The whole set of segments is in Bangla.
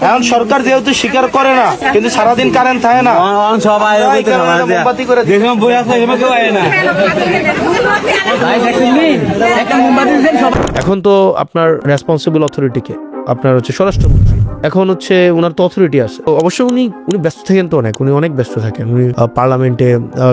এখন সরকার যেহেতু স্বীকার করে না, কিন্তু সারাদিন কারেন্ট থাকে না, সবাই মোমবাতি করে এখন তো আপনার রেসপন্সিবল অথরিটিকে আপনার হচ্ছে স্বরাষ্ট্রমন্ত্রী, এখন হচ্ছে ওনার তো অথরিটি আছে। অবশ্য উনি ব্যস্ত থাকেন তো উনি অনেক ব্যস্ত থাকেন। উনি পার্লামেন্টে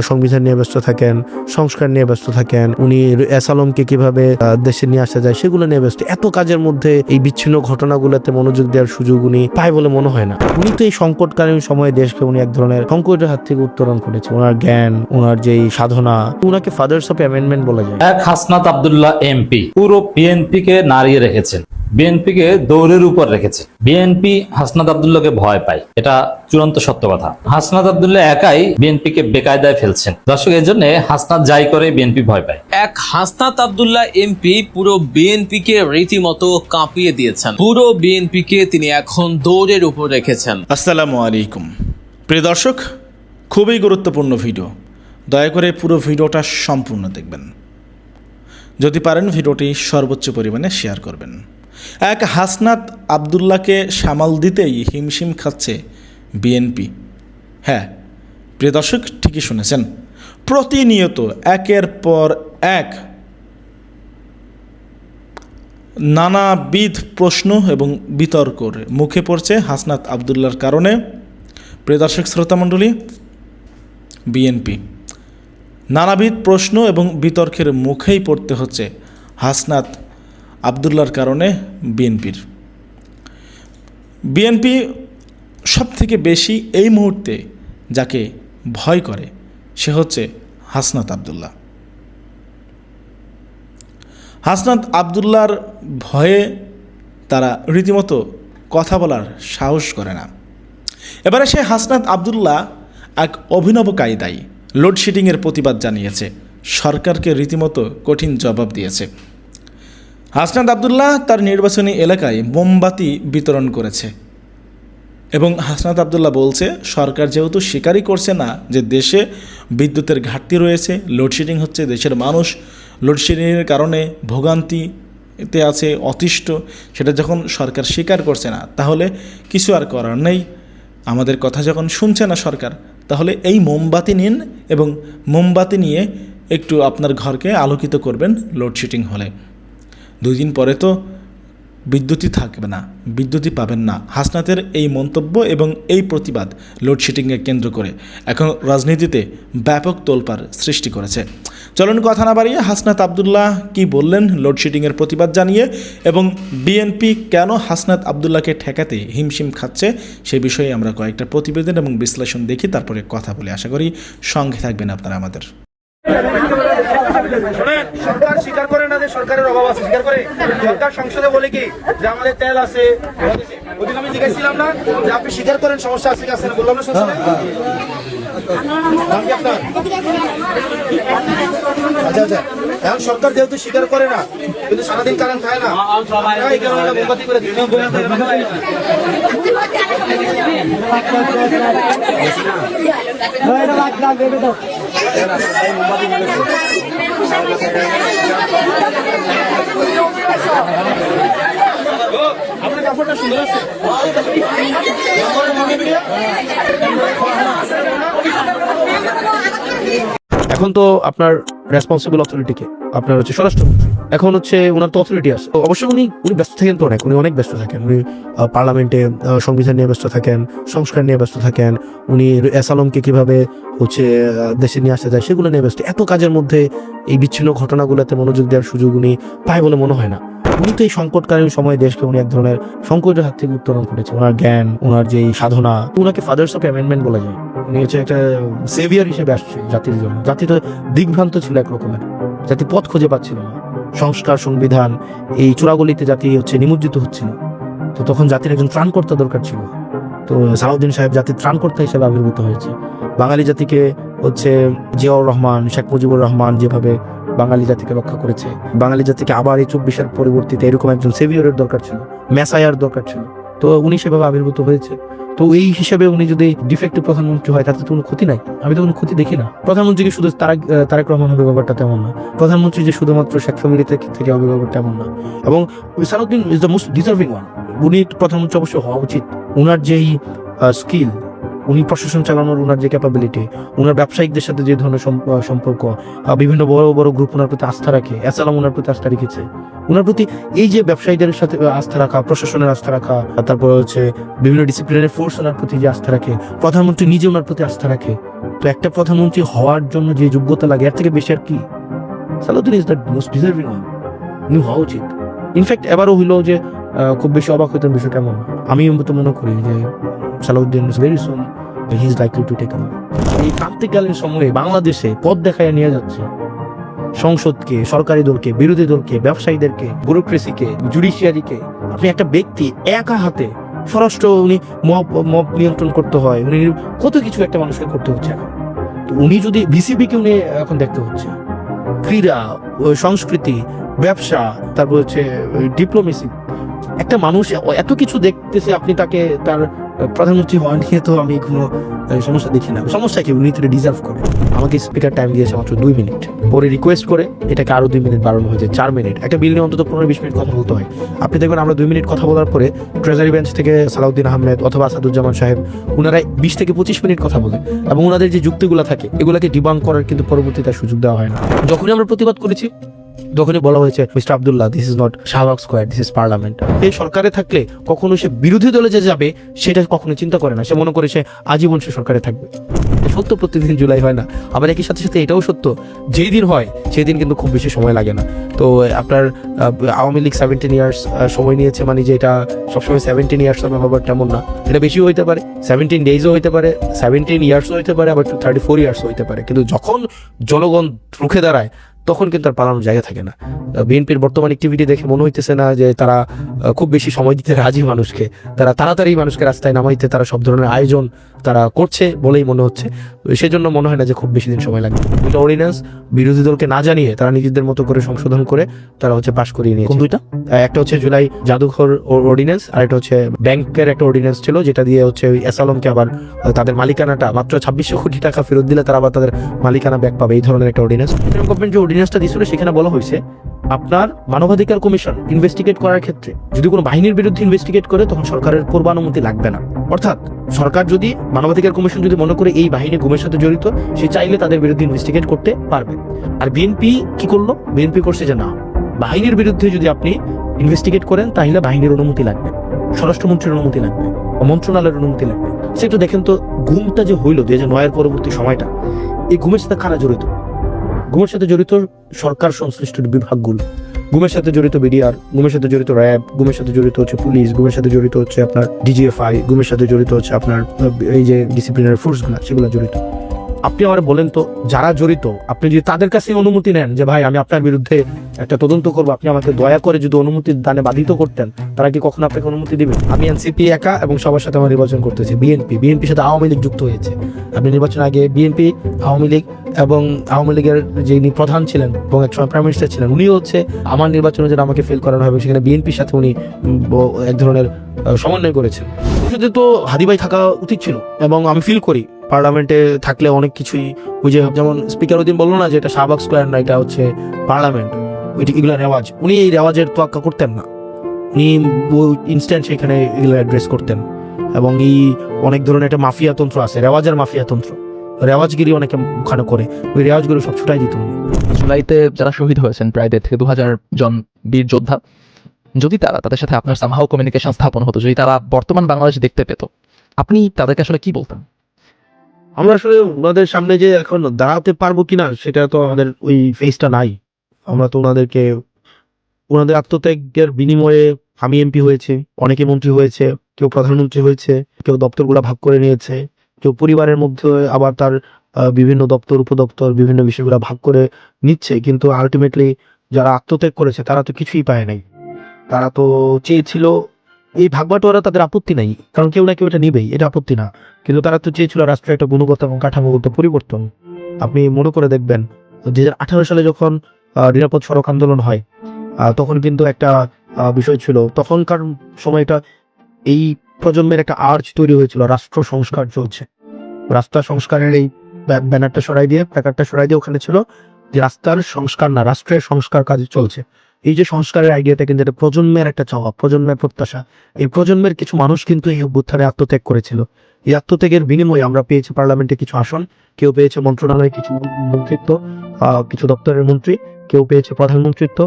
সংবিধান নিয়ে ব্যস্ত থাকেন, সংস্কার নিয়ে ব্যস্ত থাকেন, উনি অ্যাসালমকে কিভাবে দেশে নিয়ে আসা যায় সেগুলো নিয়ে ব্যস্ত। এত কাজের মধ্যে এই বিচ্ছিন্ন ঘটনাগুলোতে মনোযোগ দেওয়ার সুযোগ উনি পায় বলে মনে হয় না। উনি তো এই সংকটকালীন সময়ে দেশকে উনি এক ধরনের সংকটের হাত থেকে উত্তরণ করেছে। ওনার জ্ঞান, ওনার যেই সাধনা, উনাকে ফাদার্স অফ অ্যামেন্ডমেন্ট বলা যায়। এক হাসনাত আব্দুল্লাহ এমপি পুরো বিএনপি কে নাড়িয়ে রেখেছেন, বিএনপি কে দৌড়ের উপর রেখেছে। বিএনপি হাসনাত আব্দুল্লাহকে ভয় পায়, এটা চূড়ান্ত সত্য কথা। হাসনাত আব্দুল্লাহ একাই বিএনপি কে বেকায়দায় ফেলছেন। দর্শক, এর জন্য হাসনাত যাই করে বিএনপি ভয় পায়। এক হাসনাত আব্দুল্লাহ এমপি পুরো বিএনপি কে রীতিমতো কাঁপিয়ে দিয়েছেন। পুরো বিএনপি কে তিনি এখন দৌড়ের উপর রেখেছেন। আসসালামু আলাইকুম প্রিয় দর্শক, খুবই গুরুত্বপূর্ণ ভিডিও, দয়া করে পুরো ভিডিওটা সম্পূর্ণ দেখবেন। যদি পারেন ভিডিওটি সর্বোচ্চ পরিমাণে শেয়ার করবেন। এক হাসনাত আব্দুল্লাহকে সামাল দিতেই হিমশিম খাচ্ছে বিএনপি। হ্যাঁ প্রিয় দর্শক, ঠিকই শুনেছেন, প্রতিনিয়ত একের পর এক নানাবিধ প্রশ্ন এবং বিতর্কর মুখে পড়ছে হাসনাত আব্দুল্লাহর কারণে। প্রিয় দর্শক শ্রোতামণ্ডলী, বিএনপি নানাবিধ প্রশ্ন এবং বিতর্কের মুখেই পড়তে হচ্ছে হাসনাত আব্দুল্লাহর কারণে। বিএনপি সবথেকে বেশি এই মুহূর্তে যাকে ভয় করে সে হচ্ছে হাসনাত আব্দুল্লাহ। হাসনাত আব্দুল্লাহর ভয়ে তারা রীতিমতো কথা বলার সাহস করে না। এবারে সে হাসনাত আব্দুল্লাহ এক অভিনব কায়দায় লোডশেডিংয়ের প্রতিবাদ জানিয়েছে, সরকারকে রীতিমতো কঠিন জবাব দিয়েছে। হাসনাত আব্দুল্লাহ তার নির্বাচনী এলাকায় মোমবাতি বিতরণ করেছে এবং হাসনাত আব্দুল্লাহ বলছে, সরকার যেহেতু স্বীকারই করছে না যে দেশে বিদ্যুতের ঘাটতি রয়েছে, লোডশেডিং হচ্ছে, দেশের মানুষ লোডশেডিংয়ের কারণে ভোগান্তিতে আছে, অতিষ্ঠ, সেটা যখন সরকার স্বীকার করছে না, তাহলে কিছু আর করার নেই। আমাদের কথা যখন শুনছে না সরকার, তাহলে এই মোমবাতি নিন এবং মোমবাতি নিয়ে একটু আপনার ঘরকে আলোকিত করবেন লোডশেডিং হলে। 2 দিন পরে তো বিদ্যুৎই থাকবে না, বিদ্যুৎই পাবেন না। হাসনাতের এই মন্তব্য এবং এই প্রতিবাদ লোডশেডিংকে কেন্দ্র করে এখন রাজনীতিতে ব্যাপক তোলপাড় সৃষ্টি করেছে। চলুন কথা না বাড়িয়ে হাসনাত আব্দুল্লাহ কি বললেন লোডশেডিংয়ের প্রতিবাদ জানিয়ে, এবং বিএনপি কেন হাসনাত আব্দুল্লাহকে ঠেকাতে হিমশিম খাচ্ছে সে বিষয়ে আমরা কয়েকটা প্রতিবেদন এবং বিশ্লেষণ দেখি, তারপরে কথা বলে আশা করি সঙ্গে থাকবেন আপনারা আমাদের। সরকার স্বীকার করে না যে সরকারের অভাব আছে, স্বীকার করে। সরকার সংসদে বলে কি যে আমাদের তেল আছে, ওদিন আমি জিজ্ঞাসছিলাম না যে আপনি স্বীকার করেন সমস্যা আছে কি আছে না, বললাম না সংসদে। নাম কি আপনার? আচ্ছা আচ্ছা, এখন সরকার যেহেতু স্বীকার করে না, কিন্তু সারাদিন কারেন্ট থাকে না, মোমবাতি করে আপনার কাপড়টা সুন্দর আছে। এখন তো আপনার রেসপন্সিবল অথরিটিকে আপনার হচ্ছে স্বরাষ্ট্রমন্ত্রী, এখন হচ্ছে ওনার তো অথরিটি আছে। অবশ্য উনি ব্যস্ত থাকেন তো উনি অনেক ব্যস্ত থাকেন। উনি পার্লামেন্টে সংবিধান নিয়ে ব্যস্ত থাকেন, সংস্কার নিয়ে ব্যস্ত থাকেন, উনি অ্যাসালমকে কিভাবে হচ্ছে দেশে নিয়ে আসা যায় সেগুলো নিয়ে ব্যস্ত। এত কাজের মধ্যে এই বিচ্ছিন্ন ঘটনাগুলোতে মনোযোগ দেওয়ার সুযোগ উনি পায় বলে মনে হয় না। উনি তো এই সংকটকালীন সময়ে দেশকে উনি এক ধরনের সংকটের হাত থেকে উত্তরণ করেছে। ওনার জ্ঞান, ওনার যেই সাধনা, ওনাকে ফাদার্স অফ অ্যামেন্ডমেন্ট বলা যায়। উনি হচ্ছে একটা সেভিয়ার হিসেবে আসছে জাতির জন্য। জাতি তো দিগ্ভ্রান্ত ছিল এক রকমের, জাতি পথ খুঁজে পাচ্ছিল না। সংস্কার, সংবিধান, এই চূড়াগলিতে জাতি হচ্ছে নিমজ্জিত হচ্ছিল। তো তখন জাতির একজন ত্রাণকর্তা দরকার ছিল। তো সালাউদ্দিন সাহেব জাতির ত্রাণকর্তা হিসেবে আবির্ভূত হয়েছে। বাঙালি জাতিকে হচ্ছে জিয়াউর রহমান, শেখ মুজিবুর রহমান যেভাবে বাঙালি জাতিকে রক্ষা করেছে, বাঙালি জাতিকে আবার এই 24-এর পরিবর্তিতে এরকম একজন সেভিয়রের দরকার ছিল, মেসায়ার দরকার ছিল। তো উনি সেভাবে আবির্ভূত হয়েছে। তো এই হিসাবে উনি যদি ডিফেক্টিভ প্রধানমন্ত্রী হয় তাতে তো কোনো ক্ষতি নাই, আমি তো কোনো ক্ষতি দেখি না। প্রধানমন্ত্রীকে শুধু তারেক রহমান হবে ব্যাপারটা তেমন না, প্রধানমন্ত্রী যে শুধুমাত্র শেখ ফ্যামিলি থেকে হবে ব্যাপারটা তেমন না। এবং Salauddin is the most deserving one. উনি প্রধানমন্ত্রী অবশ্যই হওয়া উচিত। ওনার যেই স্কিল, উনি প্রশাসন চালানোর ওনার যে ক্যাপাবিলিটি, ওনার ব্যবসায়িকদের সাথে যে ধরনের সম্পর্ক, বিভিন্ন বড় বড় গ্রুপ ওনার প্রতি আস্থা রাখে, অ্যাসালাম ওনার প্রতি আস্থা রেখেছে, ওনার প্রতি এই যে ব্যবসায়ীদের সাথে আস্থা রাখা, প্রশাসনের আস্থা রাখা, তারপর হচ্ছে বিভিন্ন ডিসিপ্লিনারি ফোর্স ওনার প্রতি যে আস্থা রাখে, প্রধানমন্ত্রী নিজে ওনার প্রতি আস্থা রাখে। তো একটা প্রধানমন্ত্রী হওয়ার জন্য যে যোগ্যতা লাগে এর থেকে বেশি আর কি? Salauddin is the most deserving one, উনি হওয়া উচিত। ইনফ্যাক্ট এবারও হইলো যে খুব বেশি অবাক হইতেন বিষয়টা এমন। আমি তো মনে করি যে Salauddin very soon he is likely to take over. এই ক্রান্তিকালীন সময়ে বাংলাদেশে পথ দেখায় নিয়ে যাচ্ছে সংসদকে, সরকারি দলকে, বিরোধী দলকে, ব্যবসায়ীদেরকে, ব্যুরোক্রেসিকে, জুডিশিয়ারিকে। আপনি একটা ব্যক্তি একা হাতে স্বরাষ্ট্র, উনি মব নিয়ন্ত্রণ করতে হয়, উনি কত কিছু একটা মানুষকে করতে হচ্ছে এখন। তো উনি যদি বিসিবিকে উনি এখন দেখতে হচ্ছে, ক্রীড়া, সংস্কৃতি, ব্যবসা, তারপর হচ্ছে ডিপ্লোমেসি, একটা মানুষ এত কিছু দেখতেছে, আপনি তাকে তার প্রধানমন্ত্রী হওয়া নিয়ে তো আমি কোনো সমস্যা দেখি না। সমস্যা কি, উনি তো ডিজার্ভ করে। আমাকে স্পিকার টাইম দিয়েছে মাত্র 2 মিনিট, পরে রিকোয়েস্ট করে এটাকে আরো 2 মিনিট বাড়ানো হয়েছে 4 মিনিট। একটা বিল নিয়ে অন্তত 15-20 মিনিট কথা বলতে হয়। আপনি দেখবেন আমরা 2 মিনিট কথা বলার পরে ট্রেজারি বেঞ্চ থেকে সালাউদ্দিন আহমেদ অথবা আসাদুজ্জামান সাহেব ওনারা 20 থেকে 25 মিনিট কথা বলে, এবং ওনাদের যে যুক্তিগুলো থাকে এগুলাকে ডিবাঙ্ক করার কিন্তু পরবর্তীতে সুযোগ দেওয়া হয় না। যখনই আমরা প্রতিবাদ করেছি তখনই বলা হয়েছে mister Abdullah, this is not Shahbag square, this is parliament. এই সরকারে থাকলে কখনো সে বিরোধী দলে যে যাবে সেটা কখনো চিন্তা করে না, সে মনে করে সে আজীবন সে সরকারে থাকবে। সত্য প্রতিদিন জুলাই হয় না, আবার একই সাথে সাথে এটাও সত্য যেই দিন হয় সেই দিন কিন্তু খুব বেশি সময় লাগে না। তো আপনার আওয়ামী লীগ 17 ইয়ার্স সময় নিয়েছে, মানে যে এটা সবসময় 17 ইয়ার্স হবে ব্যাপার তেমন না। এটা বেশিও হইতে পারে, 17 ডেজও হইতে পারে, 17 ইয়ার্সও হইতে পারে, আবার 34 ইয়ার্সও হইতে পারে। কিন্তু যখন জনগণ রুখে দাঁড়ায় তখন কিন্তু আর পালানোর জায়গা থাকে না। বিএনপির বর্তমান অ্যাক্টিভিটি দেখে মনে হইতেছে না যে তারা খুব বেশি সময় দিতে রাজি মানুষকে, তারা তাড়াতাড়ি মানুষকে রাস্তায় নামাইতে তারা সব ধরনের আয়োজন তারা করছে বলেই মনে হচ্ছে। সেজন্য মনে হয় না যে খুব বেশি দিন সময় লাগবে। দুটো অর্ডিন্যান্স বিরোধী দলকে না জানিয়ে তারা নিজেদের মতো করে সংশোধন করে তারা হচ্ছে পাশ করিয়ে নিয়েছে। দুইটা, একটা হচ্ছে জুলাই জাদুঘর অর্ডিন্যান্স, আর একটা হচ্ছে ব্যাংকের একটা অর্ডিন্যান্স ছিল, যেটা দিয়ে হচ্ছে এসালমকে আবার তাদের মালিকানাটা মাত্র 2600 কোটি টাকা ফেরত দিলে তারা আবার তাদের মালিকানা ব্যাক পাবে, এই ধরনের একটা অর্ডিন্যান্স। গভর্নমেন্ট যে অর্ডিন্যান্সটা দিয়েছিল সেখানে বলা হয়েছে আপনার মানবাধিকার কমিশন ইনভেস্টিগেট করার ক্ষেত্রে যদি কোনো বাহিনীর বিরুদ্ধে ইনভেস্টিগেট করে তখন সরকারের পূর্বানুমতি লাগবে না। অর্থাৎ সরকার যদি মানবাধিকার কমিশন যদি মনে করে এই বাহিনী গুমের সাথে জড়িত, সে চাইলে তাদের বিরুদ্ধে ইনভেস্টিগেট করতে পারবে। আর বিএনপি কি করলো? বিএনপি করছে যে না, বাহিনীর বিরুদ্ধে যদি আপনি ইনভেস্টিগেট করেন তাহলে বাহিনীর অনুমতি লাগবে, স্বরাষ্ট্রমন্ত্রীর অনুমতি লাগবে, মন্ত্রণালয়ের অনুমতি লাগবে। সে একটু দেখেন তো গুমটা যে হইলো 2009-এর পরবর্তী সময়টা, এই গুমের সাথে কারা জড়িত? গুমের সাথে জড়িত সরকার সংশ্লিষ্ট বিভাগগুলো, গুমের সাথে জড়িত বিডিআর, গুমের সাথে জড়িত র্যাব, গুমের সাথে জড়িত হচ্ছে পুলিশ, গুমের সাথে জড়িত হচ্ছে আপনার ডিজিএফআই, গুমের সাথে জড়িত হচ্ছে আপনার এই যে ডিসিপ্লিনারি ফোর্সগুলো, সেগুলো জড়িত। আপনি আমার বলেন তো, যারা জড়িত আপনি যদি তাদের কাছে অনুমতি নেন যে ভাই আমি আপনার বিরুদ্ধে একটা তদন্ত করবো, আপনি আমাকে দয়া করে যদি অনুমতির দানে বাধিত করতেন, তারা কি কখনো আপনাকে অনুমতি দিবে? আমি এনসিপি একা এবং সবার সাথে আমার নির্বাচন করতেছি, বিএনপির সাথে আওয়ামী লীগ যুক্ত হয়েছে। আপনি নির্বাচন আগে বিএনপি, আওয়ামী লীগ এবং আওয়ামী লীগের যিনি প্রধান ছিলেন এবং একসময় প্রাইম মিনিস্টার ছিলেন, উনিও হচ্ছে আমার নির্বাচনে যেটা আমাকে ফেল করানো হবে সেখানে বিএনপির সাথে উনি এক ধরনের সমন্বয় করেছেন। সেটা তো হাদি ভাই থাকা উচিত ছিল, এবং আমি ফিল করি পার্লামেন্টে থাকলে অনেক কিছুই, ওই যে যেমন স্পিকার ওদিন বললো না যে এটা শাহবাগ স্কোয়ার না, এটা হচ্ছে পার্লামেন্ট, এগুলো রেওয়াজ, উনি এই রেওয়াজের তোয়াক্কা করতেন না, উনি ইনস্ট্যান্ট সেখানে এগুলো অ্যাড্রেস করতেন। এবং এই অনেক ধরনের একটা মাফিয়াতন্ত্র আছে, রেওয়াজের মাফিয়াতন্ত্র, রেওয়াজগিরি অনেকে ওখানে করে, ওই রেওয়াজগুলো সব ছুটাই দিত উনি। জুলাইতে যারা শহীদ হয়েছেন প্রায় 1.5 থেকে 2,000 জন বীর যোদ্ধা, যদি তাদের সাথে আপনার সামহাও কমিউনিকেশন স্থাপন হতো, যদি তারা বর্তমান বাংলাদেশ দেখতে পেত, আপনি তাদেরকে আসলে কি বলতেন? আমরা আসলে ওনাদের সামনে যে এখন দাঁড়াতে পারবো কিনা সেটা তো আমাদের ওই ফেসটা নাই। আমরা তো ওনাদের আত্মত্যাগের বিনিময়ে আমি এমপি হয়েছে, অনেকে মন্ত্রী হয়েছে, কেউ প্রধানমন্ত্রী হয়েছে, কেউ দপ্তরগুলো ভাগ করে নিয়েছে, কেউ পরিবারের মধ্যে আবার তার বিভিন্ন দপ্তর উপদপ্তর বিভিন্ন বিষয়গুলো ভাগ করে নিচ্ছে। কিন্তু আলটিমেটলি যারা আত্মত্যাগ করেছে তারা তো কিছুই পায় নাই। তারা তো চেয়েছিল এই ভাগবাটোয়ারা, তাদের আপত্তি নাই, কারণ কেউ না কেউ এটা নিবেই, এটা আপত্তি না। কিন্তু তারা তো চেয়েছিল রাষ্ট্রের একটা গুণগত এবং কাঠামোগত পরিবর্তন। আপনি মনে করে দেখবেন 2018 সালে যখন নিরাপদ সড়ক আন্দোলন হয়, তখন কিন্তু একটা বিষয় ছিল, তখনকার সময়টা এই প্রজন্মের একটা আর্জ তৈরি হয়েছিল, রাষ্ট্র সংস্কার চলছে। রাস্তা সংস্কারের এই ব্যানারটা সরাই দিয়ে, প্ল্যাকার্ডটা সরাই দিয়ে ওখানে ছিল যে রাস্তার সংস্কার না, রাষ্ট্রের সংস্কার কাজ চলছে। এই যে সংস্কারের আইডিয়াটা কিন্তু এটা প্রজন্মের একটা চাওয়া, প্রজন্মের প্রত্যাশা। এই প্রজন্মের কিছু মানুষ কিন্তু এই অভ্যুত্থানে আত্মত্যাগ করেছিল। এই আত্মত্যাগের বিনিময়ে আমরা পেয়েছি পার্লামেন্টে কিছু আসন, কেউ পেয়েছে মন্ত্রণালয়ে কিছু মন্ত্রিত্ব, কিছু দপ্তরের মন্ত্রী, কেউ পেয়েছে প্রধানমন্ত্রিত্ব।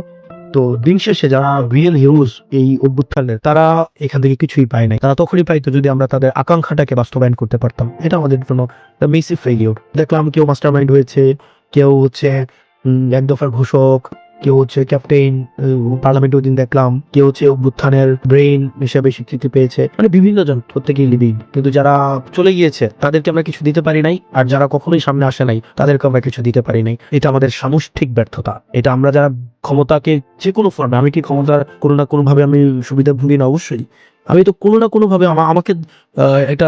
তো দিন শেষে যারা রিয়েল হিরোজ এই অভ্যুত্থানের, তারা এখান থেকে কিছুই পায় নাই। তারা তখনই পাইতো যদি আমরা তাদের আকাঙ্ক্ষাটাকে বাস্তবায়ন করতে পারতাম। এটা আমাদের জন্য মেসিভ ফেলিওর। দেখলাম কেউ মাস্টার মাইন্ড হয়েছে, কেউ হচ্ছে এক দফার ঘোষক, কেউ হচ্ছে ক্যাপ্টেন পার্লামেন্টে ওই দিন দেখলাম, কেউ হচ্ছে অভ্যুত্থানের ব্রেইন হিসেবে স্বীকৃতি পেয়েছে। মানে বিভিন্ন জন, প্রত্যেকেই লিভিং। কিন্তু যারা চলে গিয়েছে তাদেরকে আমরা কিছু দিতে পারি নাই, আর যারা কখনোই সামনে আসে নাই তাদেরকে আমরা কিছু দিতে পারি নাই। এটা আমাদের সামষ্টিক ব্যর্থতা। এটা আমরা যারা ক্ষমতাকে যে কোনো ফর্মে, আমি কি ক্ষমতার কোনো না কোনো ভাবে আমি সুবিধা ভুগি না? অবশ্যই আমি তো কোনো না কোনো ভাবে আমাকে এটা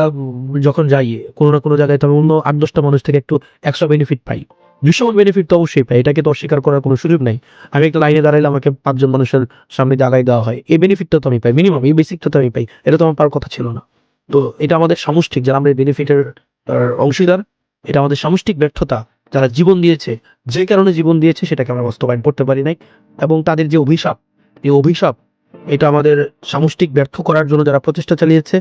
যখন যাই কোনো না কোনো জায়গায়, তো আমি অন্য 8-10টা মানুষ থেকে একটু এক্সট্রা বেনিফিট পাই। দৃশ্যমান বেনিফিট তো অবশ্যই পাই, এটাকে তো অস্বীকার করার কোনো সুযোগ নাই। আমি একটা লাইনে দাঁড়াইলে আমাকে 5জন মানুষের সামনে জায়গায় দেওয়া হয়, এই বেনিফিটটা তো আমি পাই, মিনিমাম এই বেসিকটা তো আমি পাই। এটা তো আমার পাওয়ার কথা ছিল না। তো এটা আমাদের সামষ্টিক, যারা আমরা বেনিফিটের অংশীদার, এটা আমাদের সামষ্টিক ব্যর্থতা। যারা জীবন দিয়েছে, যে কারণে জীবন দিয়েছে, সেটাকে আমরা বাস্তবায়ন করতে পারি নাই। এবং তাদের যে অভিশাপ, এই অভিশাপ এটা আমাদের সামষ্টিক ব্যর্থ করার জন্য যারা প্রচেষ্টা চালিয়েছে,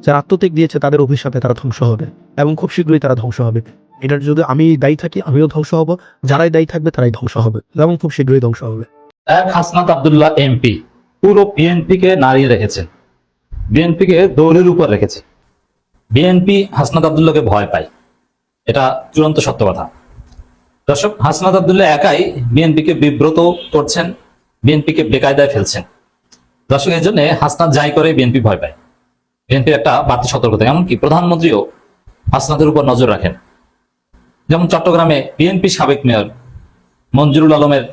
যারা আত্মত্যাগ দিয়েছে, তাদের অভিশাপে তারা ধ্বংস হবে এবং খুব শীঘ্রই তারা ধ্বংস হবে। এটার যদি আমি দায়ী থাকি, আমিও ধ্বংস হব, যারাই দায়ী থাকবে তারাই ধ্বংস হবে এবং খুব শীঘ্রই ধ্বংস হবে। এক হাসনাত আব্দুল্লাহ এমপি পুরো বিএনপি কে নাড়িয়ে রেখেছেন, বিএনপি কে দৌড়ের উপর রেখেছে। বিএনপি হাসনাত আব্দুল্লাহকে ভয় পায়, এটা চূড়ান্ত সত্য কথা। দর্শক, হাসনাত আব্দুল্লাহ একাই বিএনপি কে বিব্রত করছেন, বিএনপি কে বেকায়দায় ফেলছেন। দর্শক, এই জন্য হাসনাত যাই করে বিএনপি ভয় পায়। বিএনপির একটা বাড়তি সতর্কতা, এমনকি প্রধানমন্ত্রীও হাসনাতের উপর নজর রাখেন। যেমন চট্টগ্রামে বিএনপি সাবেক মেয়র মঞ্জুরুল আলমের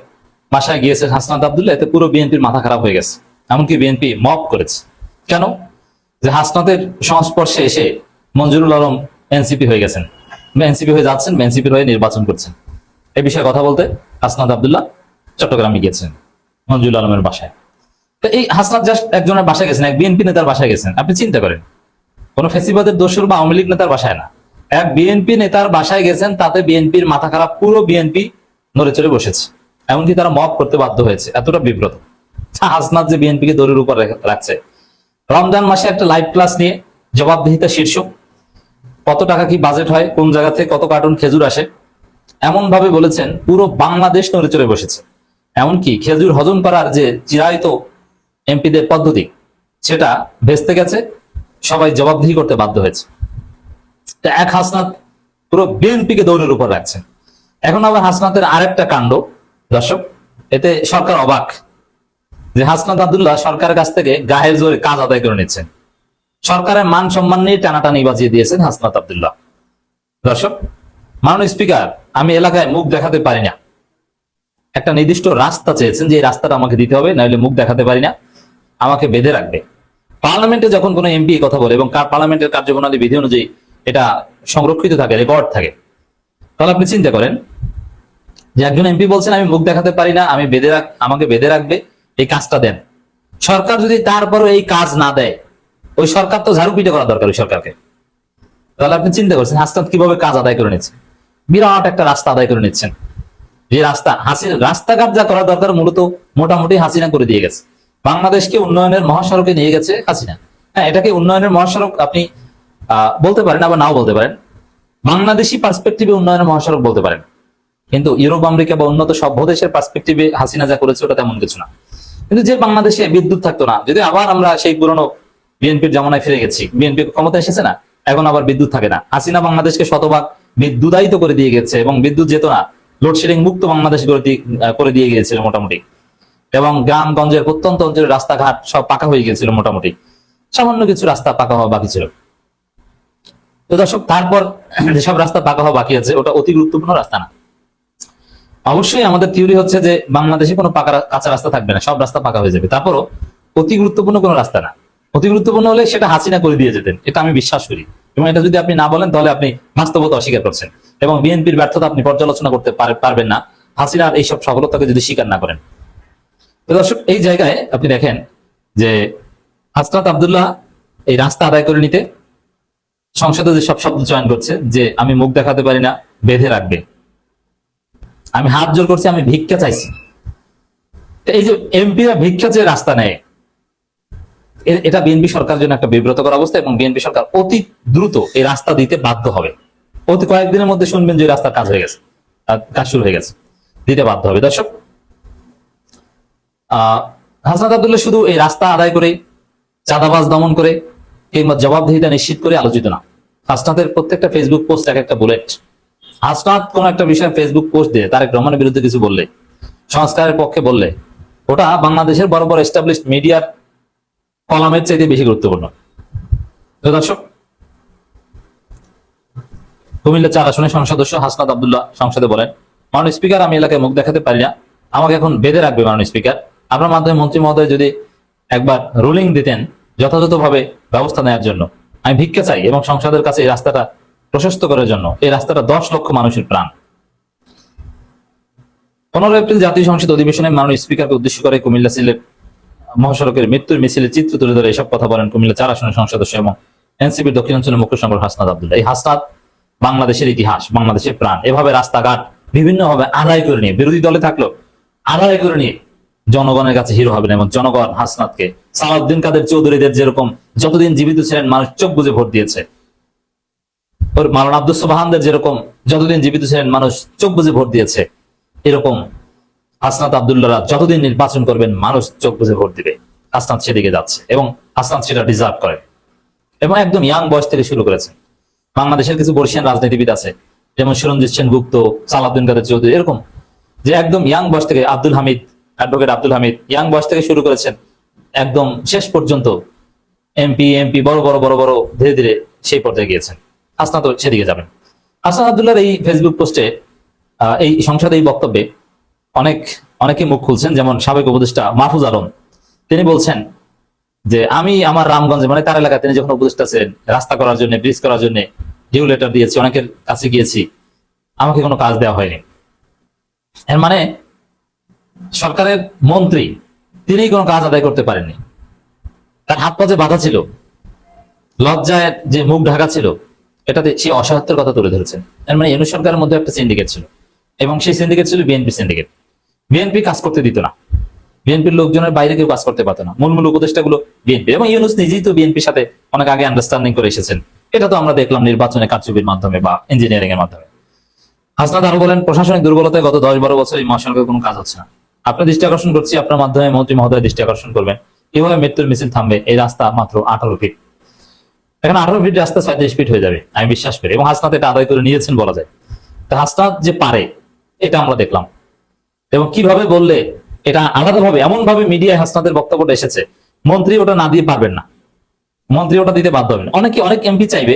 বাসায় গিয়েছে হাসনাত আব্দুল্লাহ, এতে পুরো বিএনপির মাথা খারাপ হয়ে গেছে। এমনকি বিএনপি মব করেছে। কেন? যে হাসনাতের সংস্পর্শে এসে মঞ্জুরুল আলম এনসিপি হয়ে গেছেন, এনসিপি হয়ে যাচ্ছেন, এনসিপির হয়ে নির্বাচন করছেন। এই বিষয়ে কথা বলতে হাসনাত আব্দুল্লাহ চট্টগ্রামে গিয়েছেন মঞ্জুরুল আলমের বাসায়। তো এই হাসনাত জাস্ট একজনের বাসায় গেছেন, এক বিএনপি নেতার বাসায় গেছেন। আপনি চিন্তা করেন, কোন ফেসিবাদের দোসর বা আওয়ামী লীগ নেতার বাসায় না, এক বিএনপি নেতার বাসায় গেছেন, তাতে বিএনপির মাথা খারাপ, পুরো বিএনপি নড়ে চড়ে বসেছে। এমনকি তারা মব করতে বাধ্য হয়েছে, এতটা বিব্রত। হাসনাত যে বিএনপিকে দৌড়ের উপর রাখছে। রমজান মাসে একটা লাইভ ক্লাস নিয়ে জবাবদিহিতা শীর্ষক, কত টাকা কি বাজেট হয়, কোন জায়গা থেকে কত কার্টুন খেজুর আসে, এমন ভাবে বলেছেন পুরো বাংলাদেশ নড়ে চড়ে বসেছে। এমনকি খেজুর হজম করার যে চিরায়ত এমপিদের পদ্ধতি, সেটা ভেস্তে গেছে, সবাই জবাবদিহি করতে বাধ্য হয়েছে। এক হাসনাত পুরো বিএনপিকে দৌড়ের উপর রাখছেন। এখন আবার হাসনাতের আরেকটা কাণ্ড দর্শক, এতে সরকার অবাক যে হাসনাত আব্দুল্লাহ সরকারের কাছ থেকে গায়ের জোরে কাজ আদায় করে নিচ্ছেন। সরকারের মান সম্মান নিয়ে টানাটানি বাজিয়ে দিয়েছেন হাসনাত আব্দুল্লাহ। দর্শক, মাননীয় স্পিকার, আমি এলাকায় মুখ দেখাতে পারি না, একটা নির্দিষ্ট রাস্তা চেয়েছেন যে এই রাস্তাটা আমাকে দিতে হবে, নাহলে মুখ দেখাতে পারি না, আমাকে বেঁধে রাখবে। পার্লামেন্টে যখন কোনো এমপি কথা বলে এবং পার্লামেন্টের কার্যপ্রণালী বিধি অনুযায়ী এটা সংরক্ষিত থাকে, রেকর্ড থাকে, তাহলে আপনি চিন্তা করেন যে একজন এমপি বলছেন আমি মুখ দেখাতে পারি না, আমাকে বেঁধে রাখবে, এই কাজটা দেন। সরকার যদি তারপরও এই কাজ না দেয়, ওই সরকার তো ঝাড়ু পিটে করা দরকার ওই সরকারকে। তাহলে আপনি চিন্তা করছেন হাসনাত কিভাবে কাজ আদায় করে নিচ্ছে। বিরাট একটা রাস্তা আদায় করে নিচ্ছেন, যে রাস্তাঘাট যা করা দরকার মূলত মোটামুটি হাসিনা করে দিয়ে গেছে। বাংলাদেশকে উন্নয়নের মহাসড়কে নিয়ে গেছে হাসিনা। হ্যাঁ, এটাকে উন্নয়নের মহাসড়ক আপনি বলতে পারেন, আবার নাও বলতে পারেন। বাংলাদেশি পার্সপেক্টিভে উন্নয়নের মহাসড়ক বলতে পারেন, কিন্তু ইউরোপ আমেরিকা বা উন্নত সভ্য দেশের পার্সপেক্টিভে হাসিনা যা করেছে ওটা তেমন কিছু না। কিন্তু যে বাংলাদেশে বিদ্যুৎ থাকতো না, যদি আবার আমরা সেই পুরনো বিএনপির জামানায় ফিরে গেছি, বিএনপি ক্ষমতা এসেছে না, এখন আবার বিদ্যুৎ থাকে না। হাসিনা বাংলাদেশকে শতভাগ বিদ্যুতায়িত করে দিয়ে গেছে এবং বিদ্যুৎ যেত না, লোডশেডিং মুক্ত বাংলাদেশ করে দিয়ে গিয়েছিল মোটামুটি। এবং গ্রামগঞ্জের প্রত্যন্ত অঞ্চলের রাস্তাঘাট সব পাকা হয়ে গিয়েছিল মোটামুটি, সামান্য কিছু রাস্তা পাকা হওয়া বাকি ছিল। তো দর্শক, তারপর যেসব রাস্তা পাকা হওয়া বাকি আছে ওটা অতি গুরুত্বপূর্ণ রাস্তা না। অবশ্যই আমাদের থিওরি হচ্ছে যে বাংলাদেশে কোনো পাকা কাঁচা রাস্তা থাকবে না, সব রাস্তা পাকা হয়ে যাবে। তারপরও অতি গুরুত্বপূর্ণ কোনো রাস্তা না। অতি গুরুত্বপূর্ণ হলে সেটা হাসিনা করে দিয়ে যেতেন, এটা আমি বিশ্বাস করি। এবং এটা যদি আপনি না বলেন তাহলে আপনি বাস্তবতা অস্বীকার করছেন এবং বিএনপির ব্যর্থতা আপনি পর্যালোচনা করতে পারবেন না হাসিনার এইসব সফলতাকে যদি স্বীকার না করেন। তো দর্শক, এই জায়গায় আপনি দেখেন যে হাসনাত আব্দুল্লাহ এই রাস্তা আদায় করে নিতে সংসদে যে সব শব্দ চয়ন করছে যে আমি মুখ দেখাতে পারি না, বেঁধে রাখবে, আমি হাত জোর করছি, আমি ভিক্ষা চাইছি। এই যে এমপিরা ভিক্ষা চেয়ে রাস্তা নেয়, এটা বিএনপি সরকারের জন্য একটা বিব্রতকর অবস্থা, এবং বিএনপি সরকার অতি দ্রুত এই রাস্তা দিতে বাধ্য হবে। অতি কয়েকদিনের মধ্যে শুনবেন যে রাস্তার কাজ হয়ে গেছে, কাজ শুরু হয়ে গেছে, দিতে বাধ্য হবে। দর্শক, হাসনাত আব্দুল্লাহ শুধু এই রাস্তা আদায় করে, চাঁদাবাজ দমন করে কিংবা জবাবদিহিতা নিশ্চিত করে আলোচিত না। হাসনাতের প্রত্যেকটা ফেসবুক পোস্ট এক একটা বুলেট। হাসনাত কোন একটা বিষয়ে ফেসবুক পোস্ট দিয়ে তারেক রহমানের বিরুদ্ধে কিছু বললে, সংস্কারের পক্ষে বললে, ওটা বাংলাদেশের বড় বড় এস্টাবলিশড মিডিয়ার কলামের চাইতে বেশি গুরুত্বপূর্ণ। দর্শক, কুমিল্লা 4 আসনের সংসদ সদস্য হাসনাত আব্দুল্লাহ সংসদে বলেন, মাননীয় স্পিকার, আমি এলাকায় মুখ দেখাতে পারি না, আমাকে এখন বেঁধে রাখবে মাননীয় স্পিকার। আপনার মাধ্যমে মন্ত্রী মহোদয় যদি একবার রুলিং দিতেন যথাযথভাবে ব্যবস্থা নেওয়ার জন্য, আমি ভিক্ষা চাই এবং সংসদের কাছে এই রাস্তাটা প্রশস্ত করার জন্য। এই রাস্তাটা 10 লক্ষ মানুষের প্রাণ। 15 এপ্রিল জাতীয় সংসদ অধিবেশনে মাননীয় স্পিকারকে উদ্দেশ্য করে কুমিল্লা সিলেট মহাসড়কের মৃত্যুর মিছিলের চিত্র তুলে ধরে এসব কথা বলেন কুমিল্লা 4 আসনের সংসদ সদস্য এবং এনসিপির দক্ষিণাঞ্চলের মুখ্য সংগঠক হাসনাত আব্দুল্লাহ। এই হাসনাত বাংলাদেশের ইতিহাস, বাংলাদেশের প্রাণ। এভাবে রাস্তাঘাট বিভিন্নভাবে আদায় করে নিয়ে, বিরোধী দলে থাকলো আদায় করে নিয়ে জনগণের কাছে হিরো হবেন, এবং জনগণ হাসনাতকে, সালাউদ্দিন কাদের চৌধুরীদের যেরকম যতদিন জীবিত ছিলেন মানুষ চোখ বুজে ভোট দিয়েছে, ওর মাওলানা আব্দুস সুবহানদের যেরকম যতদিন জীবিত ছিলেন মানুষ চোখ বুজে ভোট দিয়েছে, এরকম হাসনাত আব্দুল্লাহরা যতদিন নির্বাচন করবেন মানুষ চোখ বুজে ভোট দিবে। হাসনাত সেদিকে যাচ্ছে এবং হাসনাত সেটা ডিজার্ভ করে, এবং একদম ইয়াং বয়স থেকে শুরু করেছেন। বাংলাদেশের কিছু বর্ষিয়ান রাজনীতিবিদ আছে, যেমন সুরঞ্জিত সেনগুপ্ত, সালাউদ্দিন কাদের চৌধুরী, এরকম যে একদম ইয়াং বয়স থেকে, আব্দুল হামিদ, অ্যাডভোকেট আব্দুল হামিদ ইয়াং বয়স থেকে শুরু করেছেন, একদম শেষ পর্যন্ত এমপি বড় বড় ধীরে ধীরে সেই পর্যায়ে গিয়েছেন। হাসনাত সেদিকে যাবেন। হাসনাত আব্দুল্লাহর এই ফেসবুক পোস্টে, এই সংসদে এই বক্তব্যে অনেকে মুখ খুলছেন, যেমন সাবেক উপদেষ্টা মাহফুজ আলম। তিনি বলছেন যে আমি আমার রামগঞ্জে, মানে তার এলাকায় তিনি যখন উপদেষ্টা ছিলেন, রাস্তা করার জন্য, ব্রিজ করার জন্য ডিউ লেটার দিয়েছি, অনেকের কাছে গিয়েছি, আমাকে কোনো কাজ দেওয়া হয়নি। এর মানে সরকারের মন্ত্রী তিনি কোনো কাজ আদায় করতে পারেননি, তার হাত পাজে বাধা ছিল, লজ্জায় যে মুখ ঢাকা ছিল, এটাতে সে অসহায়ত্বের কথা তুলে ধরেছেন। এর মানে ইউনূস সরকারের মধ্যে একটা সিন্ডিকেট ছিল, এবং সেই সিন্ডিকেট ছিল বিএনপি সিন্ডিকেট। বিএনপি কাজ করতে দিত না, বিএনপির লোকজনের বাইরে কেউ কাজ করতে পারতো না, মূল উপদেষ্টাগুলো বিএনপি, এবং ইউনূস নিজেই তো বিএনপির সাথে অনেক আগে আন্ডারস্ট্যান্ডিং করে এসেছেন। এটা তো আমরা দেখলাম নির্বাচনে কারচুপির মাধ্যমে বা ইঞ্জিনিয়ারিং এর মাধ্যমে। হাসনাত আরো বলেন, প্রশাসনিক দুর্বলতায় গত 10-12 বছর এই মহাসড়কের কোনো কাজ হচ্ছে না। আপনার দৃষ্টি আকর্ষণ করছি, আপনার মাধ্যমে মন্ত্রী মহোদয় দৃষ্টি আকর্ষণ করবেন, কিভাবে মৃত্যুর মিছিল থামবে। এই রাস্তা মাত্র 18 ফিট, এখন 18 ফিট রাস্তা 37 ফিট হয়ে যাবে আমি বিশ্বাস করি, এবং হাসনাত এটা আদায় করে নিয়েছেন বলা যায়। তা হাসনাত যে পারে এটা আমরা দেখলাম, এবং কিভাবে বললে এটা আলাদাভাবে এমন ভাবে মিডিয়ায় হাসনাতের বক্তব্যটা এসেছে, মন্ত্রী ওটা না দিয়ে পারবেন না, মন্ত্রী ওটা দিতে বাধ্য হবেন। অনেক এমপি চাইবে,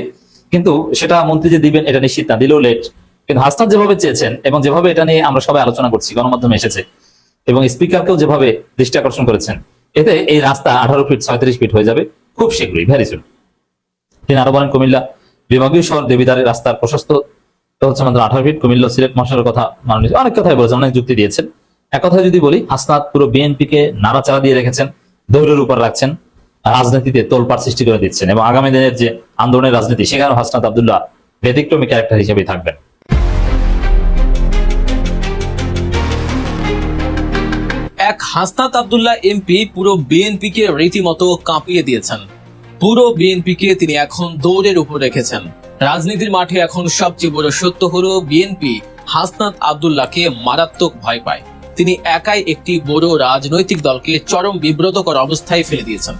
কিন্তু সেটা মন্ত্রী যে দিবেন এটা নিশ্চিত না, দিলেও লেট। কিন্তু হাসনাত যেভাবে চেয়েছেন এবং যেভাবে এটা নিয়ে আমরা সবাই আলোচনা করছি, গণমাধ্যমে এসেছে, এবং স্পিকারকেও যেভাবে দৃষ্টি আকর্ষণ করেছেন, এতে এই রাস্তা 18 ফিট 36 ফিট হয়ে যাবে খুব শীঘ্রই, ভেরি সুন। তিনি আরো বলেন, কুমিল্লা বিভাগীয় শহর দেবিদারের রাস্তার প্রশস্ত হচ্ছে মাত্র 18 ফিট। কুমিল্লা সিলেট মহাসড়কের কথা মাননীয় অনেক কথাই বলেছেন, অনেক যুক্তি দিয়েছেন। এক কথায় যদি বলি, হাসনাত পুরো বিএনপিকে নাড়াচাড়া দিয়ে রেখেছেন, দৌড়ের উপর রাখছেন, রাজনীতিতে তোলপাড় সৃষ্টি করে দিচ্ছেন, এবং আগামী দিনের যে আন্দোলনের রাজনীতি, সেখানে হাসনাত আব্দুল্লাহ ব্যতিক্রমী ক্যারেক্টার হিসেবেই থাকবেন। এক হাসনাত আব্দুল্লাহ এমপি পুরো বিএনপিকে রীতিমতো কাঁপিয়ে দিয়েছেন। পুরো বিএনপিকে তিনি এখন দৌড়ের উপর রেখেছেন। রাজনীতির মাঠে এখন সবচেয়ে বড় সত্য হলো, বিএনপি হাসনাত আব্দুল্লাহকে মারাত্মক ভয় পায়। তিনি একাই একটি বড় রাজনৈতিক দলকে চরম বিব্রতকর অবস্থায় ফেলে দিয়েছেন,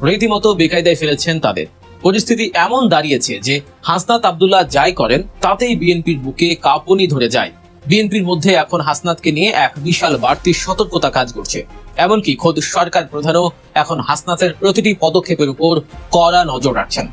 রীতিমতো বেকায়দায় ফেলেছেন তাদের। পরিস্থিতি এমন দাঁড়িয়েছে যে হাসনাত আব্দুল্লাহ যাই করেন তাতেই বিএনপির বুকে কাঁপুনি ধরে যায়। বিএনপির মধ্যে এখন হাসনাতকে নিয়ে এক বিশাল বাড়তি সতর্কতা কাজ করছে। এমনকি খোদ সরকার প্রধানও এখন হাসনাতের প্রতিটি পদক্ষেপের উপর কড়া নজর রাখছেন।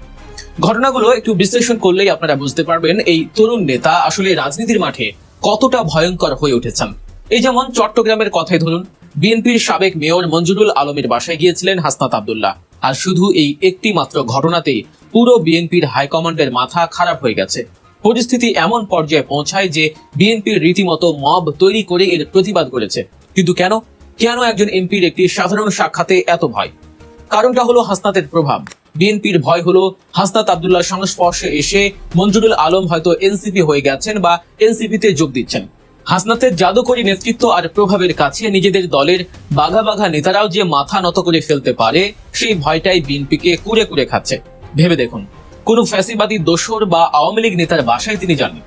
ঘটনাগুলো একটু বিশ্লেষণ করলেই আপনারা বুঝতে পারবেন এই তরুণ নেতা আসলে রাজনীতির মাঠে কতটা ভয়ঙ্কর হয়ে উঠেছেন। এই যেমন চট্টগ্রামের কথাই ধরুন, বিএনপির সাবেক মেয়র মঞ্জুরুল আলমের বাসায় গিয়েছিলেন হাসনাত আব্দুল্লাহ, আর শুধু এই একটি মাত্র ঘটনাতেই পুরো বিএনপির হাইকমান্ডের মাথা খারাপ হয়ে গেছে। পরিস্থিতি এমন পর্যায়ে পৌঁছায় যে বিএনপির রীতিমতো মব তৈরি করে এর প্রতিবাদ করেছে। কিন্তু কেন একজন এমপির একটি সাধারণ সাক্ষাতে এত ভয়? কারণটা হলো হাসনাতের প্রভাব। বিএনপির ভয় হলো হাসনাত আব্দুল্লাহর সংস্পর্শে এসে মঞ্জুরুল আলম হয়তো এনসিপি হয়ে গেছেন বা এনসিপিতে যোগ দিচ্ছেন। হাসনাতের জাদুকরী নেতৃত্ব আর প্রভাবের কাছে নিজেদের দলের বাঘা বাঘা নেতারাও যে মাথা নত করে ফেলতে পারে, সেই ভয়টাই বিএনপিকে কুরে কুরে খাচ্ছে। ভেবে দেখুন, কোন ফ্যাসিবাদী দোসর বা আওয়ামী লীগ নেতার বাসায় তিনি যাননি,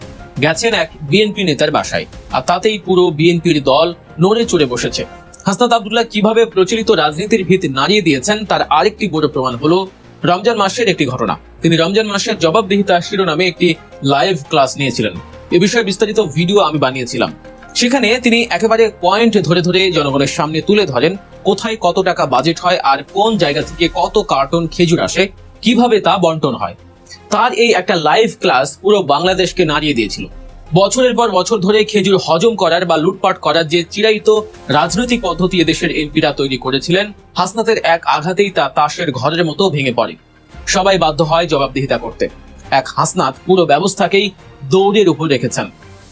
গেছেন এক বিএনপি নেতার বাসায়, আর তাতেই পুরো বিএনপির দল নড়ে চড়ে বসেছে। হাসনাত আব্দুল্লাহ কিভাবে প্রচলিত রাজনীতির ভিত নাড়িয়ে দিয়েছেন তার আরেকটি বড় প্রমাণ হলো রমজান মাসের একটি ঘটনা। তিনি রমজান মাসের জবাবদিহিতা শিরোনামে একটি লাইভ ক্লাস নিয়েছিলেন। এ বিষয়ে বিস্তারিত ভিডিও আমি বানিয়েছিলাম। সেখানে তিনি একেবারে পয়েন্ট ধরে ধরে জনগণের সামনে তুলে ধরেন কোথায় কত টাকা বাজেট হয় আর কোন জায়গা থেকে কত কার্টন খেজুর আসে, কিভাবে তা বন্টন হয়। তার এই একটা লাইভ ক্লাস পুরো বাংলাদেশকে নাড়িয়ে দিয়েছিল। বছরের পর বছর ধরে খেজুর হজম করার বা লুটপাট করার যে চিরায়িত রাজনৈতিক পদ্ধতি এদেশের এমপিরা তৈরি করেছিলেন, হাসনাতের এক আঘাতেই তা তাসের ঘরের মতো ভেঙে পড়ে। সবাই বাধ্য হয় জবাবদিহিতা করতে। এক হাসনাত পুরো ব্যবস্থাকেই দৌড়ের উপর রেখেছেন।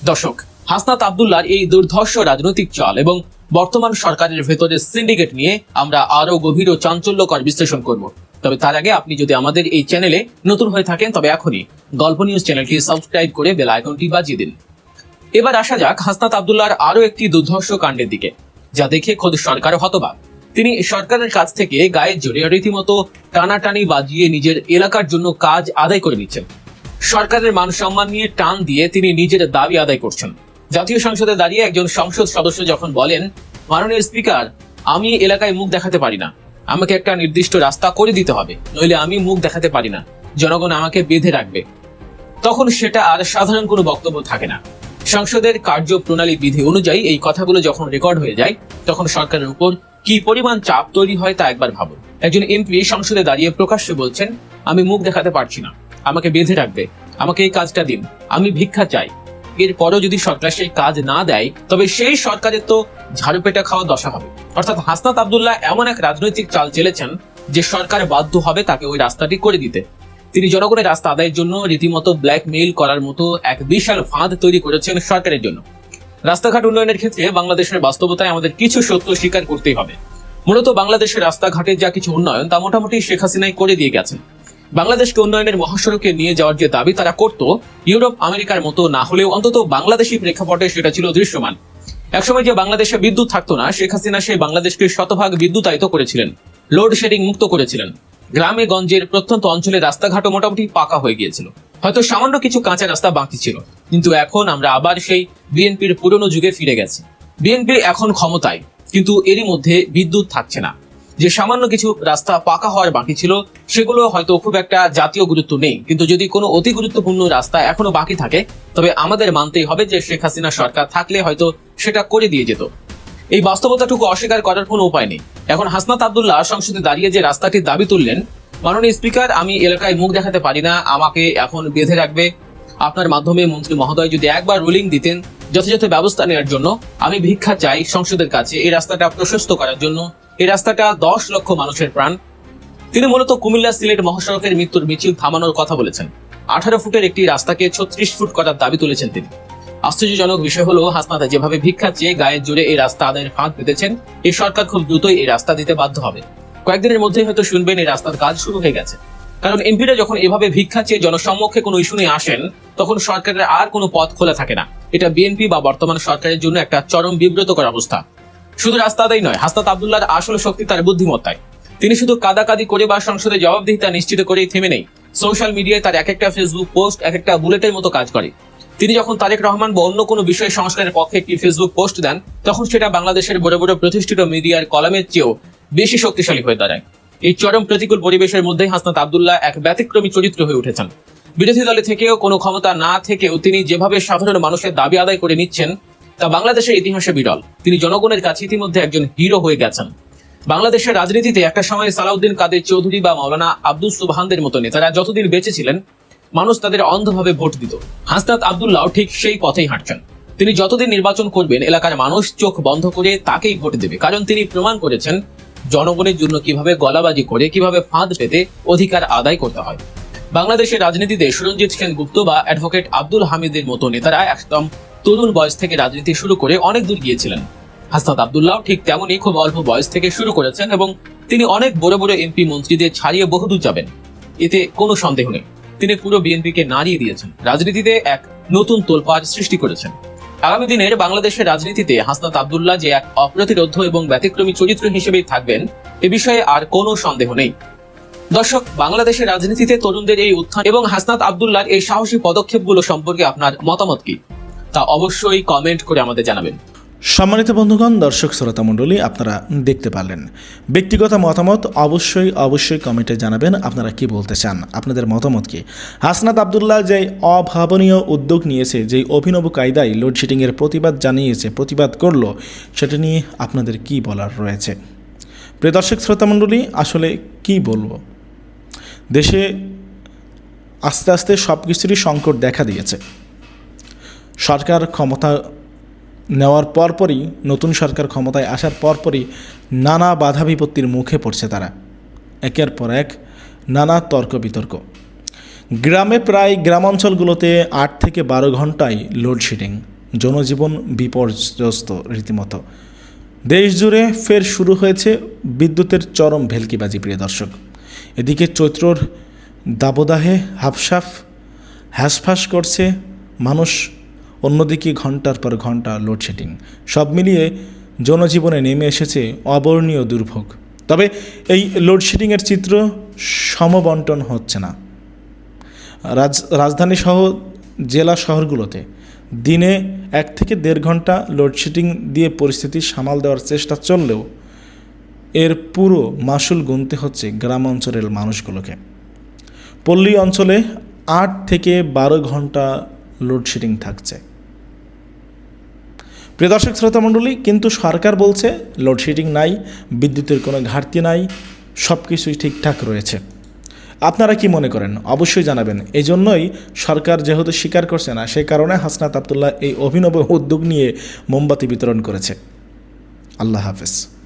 দর্শক, হাসনাত আব্দুল্লাহর এই দুর্ধর্ষ রাজনৈতিক চাল এবং বর্তমান সরকারের ভেতরে সিন্ডিকেট নিয়ে আমরা আরো গভীর ও চাঞ্চল্যকর বিশ্লেষণ করব। তবে তার আগে আপনি যদি আমাদের এই চ্যানেলে নতুন হয়ে থাকেন তবে এখনই গল্প নিউজ চ্যানেলটি সাবস্ক্রাইব করে বেল আইকনটি বাজিয়ে দিন। এবার আসা যাক হাসনাত আব্দুল্লাহর আরো একটি দুর্ধর্ষ কাণ্ডের দিকে, যা দেখে খোদ সরকার হতবাক। তিনি সরকারের কাছ থেকে গায়ের জোরে রীতিমতো টানাটানি বাজিয়ে নিজের এলাকার জন্য কাজ আদায় করে নিচ্ছেন। সরকারের মান সম্মান নিয়ে টান দিয়ে তিনি নিজের দাবি আদায় করছেন। জাতীয় সংসদে দাঁড়িয়ে একজন সংসদ সদস্য যখন বলেন, মাননীয় স্পিকার, আমি এলাকায় মুখ দেখাতে পারি না, আমাকে একটা নির্দিষ্ট রাস্তা করে দিতে হবে, নইলে আমি মুখ দেখাতে পারি না, জনগণ আমাকে বেঁধে রাখবে, তখন সেটা আর সাধারণ কোনো বক্তব্য থাকে না। সংসদের কার্যপ্রণালী বিধি অনুযায়ী এই কথাগুলো যখন রেকর্ড হয়ে যায়, তখন সরকারের উপর কি পরিমাণ চাপ তৈরি হয় তা একবার ভাবুন। একজন এমপি সংসদে দাঁড়িয়ে প্রকাশ্যে বলছেন, আমি মুখ দেখাতে পারছি না, আমাকে বেঁধে রাখবে, আমাকে এই কাজটা দিন, আমি ভিক্ষা চাই। এরপরও যদি সরকার সেই কাজ না দেয়, তবে সেই সরকারের তো ঝাড়ু পেটা খাওয়া দশা হবে। অর্থাৎ হাসনাত আব্দুল্লাহ এমন এক রাজনৈতিক চাল চেলেছেন যে সরকার বাধ্য হবে তাকে ওই রাস্তাটি করে দিতে। তিনি জনগণের রাস্তা আদায়ের জন্য রীতিমতো ব্ল্যাকমেইল করার মতো এক বিশাল ফাঁদ তৈরি করেছেন সরকারের জন্য। রাস্তাঘাট উন্নয়নের ক্ষেত্রে বাংলাদেশের বাস্তবতায় আমাদের কিছু সত্য স্বীকার করতেই হবে। মূলত বাংলাদেশের রাস্তাঘাটের যা কিছু উন্নয়ন তা মোটামুটি শেখ হাসিনাই করে দিয়ে গেছেন। বাংলাদেশকে উন্নয়নের মহাসড়কে নিয়ে যাওয়ার যে দাবি তারা করত, ইউরোপ আমেরিকার মতো না হলেও অন্তত বাংলাদেশি প্রেক্ষাপটে সেটা ছিল দৃশ্যমান। একসময় যে বাংলাদেশে বিদ্যুৎ থাকতো না, শেখ হাসিনা সেই বাংলাদেশকে শতভাগ বিদ্যুতায়িত করেছিলেন, লোডশেডিং মুক্ত করেছিলেন। গ্রামে গঞ্জের প্রত্যন্ত অঞ্চলে রাস্তাঘাটও মোটামুটি পাকা হয়ে গিয়েছিল, হয়তো সামান্য কিছু কাঁচা রাস্তা বাকি ছিল। কিন্তু এখন আমরা আবার সেই বিএনপির পুরনো যুগে ফিরে গেছি। বিএনপি এখন ক্ষমতায়, কিন্তু এরই মধ্যে বিদ্যুৎ থাকছে না। যে সামান্য কিছু রাস্তা পাকা হওয়ার বাকি ছিল সেগুলো হয়তো খুব একটা জাতীয় গুরুত্ব নেই, কিন্তু যদি কোনো অতি গুরুত্বপূর্ণ রাস্তা এখনো বাকি থাকে তবে আমাদের মানতেই হবে যে শেখ হাসিনা সরকার থাকলে হয়তো সেটা করে দিয়ে যেত। এই বাস্তবতাটুকু অস্বীকার করার কোনো উপায় নেই। এখন হাসনাত আব্দুল্লাহ সংসদে দাঁড়িয়ে যে রাস্তাটির দাবি তুললেন, মাননীয় স্পিকার, আমি এলাকায় মুখ দেখাতে পারি না, আমাকে এখন বেঁধে রাখবে, আপনার মাধ্যমে মন্ত্রী মহোদয় যদি একবার রুলিং দিতেন যথাযথ ব্যবস্থা নেওয়ার জন্য, আমি ভিক্ষা চাই সংসদের কাছে এই রাস্তাটা প্রশস্ত করার জন্য। এই রাস্তাটা 10 লক্ষ মানুষের প্রাণ। তিনি মূলত কুমিল্লা সিলেট মহাসড়কের মৃত্যুর মিছিল থামানোর কথা বলেছেন। 18 ফুটের একটি রাস্তাকে 36 ফুট করার দাবি তুলেছেন তিনি। আশ্চর্যজনক বিষয় হলো, হাসনাত যেভাবে ভিক্ষা চেয়ে গায়ের জোরে এই রাস্তা আদায়ের ফাঁদ পেতেছেন, এই সরকার খুব দ্রুতই এই রাস্তা দিতে বাধ্য হবে। কয়েকদিনের মধ্যেই হয়তো শুনবেন এই রাস্তার কাজ শুরু হয়ে গেছে। কারণ এমপিরা যখন এভাবে ভিক্ষা চেয়ে জনসম্মুখে কোনো ইস্যু নিয়ে আসেন, তখন সরকারের আর কোনো পথ খোলা থাকে না। এটা বিএনপি বা বর্তমান সরকারের জন্য একটা চরম বিব্রতকর অবস্থা। শুধু রাস্তা আদায় নয়, হাসনাত আব্দুল্লাহর আসল শক্তি তার বুদ্ধিমত্তায়। তিনি শুধু কাদাকাদি করে বা সংসদে জবাবদিহিতা নিশ্চিত করেই থেমে নেই। সোশ্যাল মিডিয়ায় তার এক একটা ফেসবুক পোস্ট এক একটা বুলেটের মতো কাজ করে। তিনি যখন তারেক রহমান বা অন্য কোনো বিষয় সংস্কারের পক্ষে একটি ফেসবুক পোস্ট দেন, তখন সেটা বাংলাদেশের বড় বড় প্রতিষ্ঠিত মিডিয়ার কলামের চেয়েও বেশি শক্তিশালী হয়ে দাঁড়ায়। এই চরম প্রতিকূল পরিবেশের মধ্যে হাসনাত আব্দুল্লাহ এক ব্যতিক্রমী চরিত্র হয়ে উঠেছেন। বিরোধী দলে থেকেও কোনো ক্ষমতা না থেকেও তিনি যেভাবে সাধারণ মানুষের দাবি আদায় করে নিচ্ছেন তা বাংলাদেশের ইতিহাসে বিরল। তিনি জনগণের কাছে ইতিমধ্যে একজন হিরো হয়ে গেছেন। বাংলাদেশের রাজনীতিতে একটা সময় সালাউদ্দিন কাদের চৌধুরী বা মাওলানা আব্দুল সুবহানদের মতো নেতারা যতদিন বেঁচে ছিলেন, মানুষ তাদের অন্ধভাবে ভোট দিত। হাসনাত আব্দুল্লাহ ঠিক সেই পথেই হাঁটছেন। তিনি যতদিন নির্বাচন করবেন, এলাকার মানুষ চোখ বন্ধ করে তাকেই ভোট দেবে, কারণ তিনি প্রমাণ করেছেন জনগণের জন্য কিভাবে গলাবাজি করে, কিভাবে ফাঁদ পেতে অধিকার আদায় করতে হয়। বাংলাদেশের রাজনীতিতে সুরঞ্জিত সেনগুপ্ত বা অ্যাডভোকেট আব্দুল হামিদের মতো নেতারা একদম তরুণ বয়স থেকে রাজনীতি শুরু করে অনেক দূর গিয়েছিলেন। হাসনাত আব্দুল্লাহ ঠিক তেমনই খুব অল্প বয়স থেকে শুরু করেছেন এবং তিনি অনেক বড় বড় এমপি মন্ত্রীদের ছাড়িয়ে বহুদূর যাবেন। এতে কোনো সন্দেহ নেই। তিনি পুরো বিএনপিকে নাড়িয়ে দিয়েছেন, রাজনীতিতে এক নতুন তোলপাড় সৃষ্টি করেছেন। আগামী দিনের বাংলাদেশের রাজনীতিতে হাসনাত আব্দুল্লাহ যে এক অপ্রতিরোধ্য এবং ব্যতিক্রমী চরিত্র হিসেবেই থাকবেন, এ বিষয়ে আর কোনো সন্দেহ নেই। দর্শক, বাংলাদেশের রাজনীতিতে তরুণদের এই উত্থান এবং হাসনাত আব্দুল্লাহর এই সাহসী পদক্ষেপগুলো সম্পর্কে আপনার মতামত কি, তা অবশ্যই কমেন্ট করে আমাদের জানাবেন। সম্মানিত বন্ধুগণ, দর্শক শ্রোতা মণ্ডলী, আপনারা দেখতে পারলেন। ব্যক্তিগত মতামত অবশ্যই কমেন্টে জানাবেন। আপনারা কি বলতে চান, আপনাদের মতামত কি? হাসনাত আব্দুল্লাহ যে অভাবনীয় উদ্যোগ নিয়েছে, যেই অভিনব কায়দায় লোডশেডিংয়ের প্রতিবাদ করলো, সেটা নিয়ে আপনাদের কি বলার রয়েছে? প্রিয় দর্শক শ্রোতা মণ্ডলী, আসলে কি বলবো, দেশে আস্তে আস্তে সব কিছুরই সংকট দেখা দিয়েছে। সরকার ক্ষমতা নেওয়ার পরপরই, নতুন সরকার ক্ষমতায় আসার পরপরই নানা বাধা বিপত্তির মুখে পড়ছে তারা, একের পর এক নানা তর্ক বিতর্ক। গ্রামাঞ্চলগুলোতে 8 থেকে 12 ঘন্টায় লোডশেডিং, জনজীবন বিপর্যস্ত রীতিমতো। দেশ জুড়ে ফের শুরু হয়েছে বিদ্যুতের চরম ভেলকিবাজি। প্রিয় দর্শক, এদিকে চৈত্রর দাবদাহে হাঁসফাঁস করছে মানুষ, অন্যদিকে ঘন্টার পর ঘন্টা লোডশেডিং। সব মিলিয়ে জনজীবনে নেমে এসেছে অবর্ণীয় দুর্ভোগ। তবে এই লোডশেডিংয়ের চিত্র সমবন্টন হচ্ছে না। রাজধানী সহ জেলা শহরগুলোতে দিনে 1 থেকে 1.5 ঘন্টা লোডশেডিং দিয়ে পরিস্থিতি সামাল দেওয়ার চেষ্টা চললেও এর পুরো মাসুল গুনতে হচ্ছে গ্রাম অঞ্চলের মানুষগুলোকে। পল্লী অঞ্চলে 8 থেকে 12 ঘন্টা লোডশেডিং থাকছে। প্রিয় দর্শক শ্রোতা মণ্ডলী, কিন্তু সরকার বলছে লোডশেডিং নাই, বিদ্যুতের কোনো ঘাটতি নাই, সব কিছুই ঠিকঠাক রয়েছে। আপনারা কি মনে করেন অবশ্যই জানাবেন। এই জন্যই সরকার যেহেতু স্বীকার করছে না, সেই কারণে হাসনাত আব্দুল্লাহ এই অভিনব উদ্যোগ নিয়ে মোমবাতি বিতরণ করেছে। আল্লাহ হাফেজ।